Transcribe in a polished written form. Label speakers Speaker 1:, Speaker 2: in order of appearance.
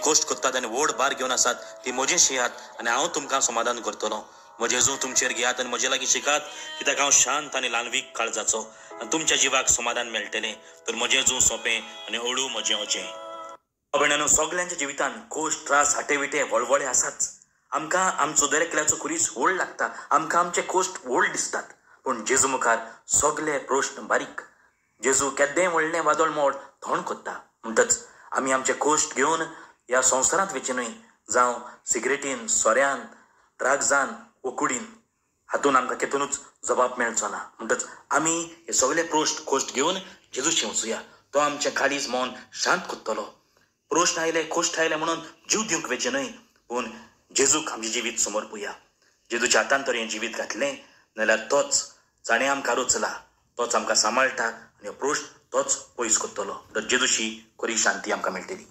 Speaker 1: Cost कोत्तात आनी व्हड बार घेवन आसात ती म्हजेशी येयात आनी हांव तुमकां समाधान करतलो. म्हजे जेजू तुमचेर घेयात आनी म्हजे लागीं शिकात, कित्याक हांव शांत आनी ल्हानवीक काळजाचो आनी तुमच्या जिवाक समाधान मेळटलें. तर म्हजें जेजू सोंपें आनी हळू म्हजें ओजें. भयणानो, सगल्यांच्या जिवितांत कोश्ट, त्रास, हाटे वळवळे आसाच. आमकां आमचो दरेकल्याचो कुरीस व्हड लागता, आमकां आमचे कोश्ट व्हड दिसतात. पूण जेजू मुखार सगळे प्रश्न बारीक. जेजू केद्देय व्हडलें वादळ मोड थंड कोत्ता. म्हणटच आमी आमचे कोश्ट घेवन ह्या संवसारांत वेचे न्हय, जावं सिगरेटीन, सोऱ्यान, ड्रग्जान वा कुडीन. हातून आमकां केतूनच जबाब मेळचो ना. म्हणटच आमी हे सगळे कोश्ट घेवन जेजूशी वचुया. तो आमचें काळीज मन शांत कोत्तलो. प्रश्न आयले, कोश्ट आयले म्हणून जीव दिवंक वेचे न्हय, पूण जेजूक आमचें जिवीत समर्पुया. जेजूच्या हातान तर हें जिवीत घातलें, नाल्यार तोच जाणें आमकां रचला, तोच आमकां सांबाळटा आनी हो प्रश्न तोच पयस कोत्तलो. तर जेजूशी खरी शांती आमकां मेळटली.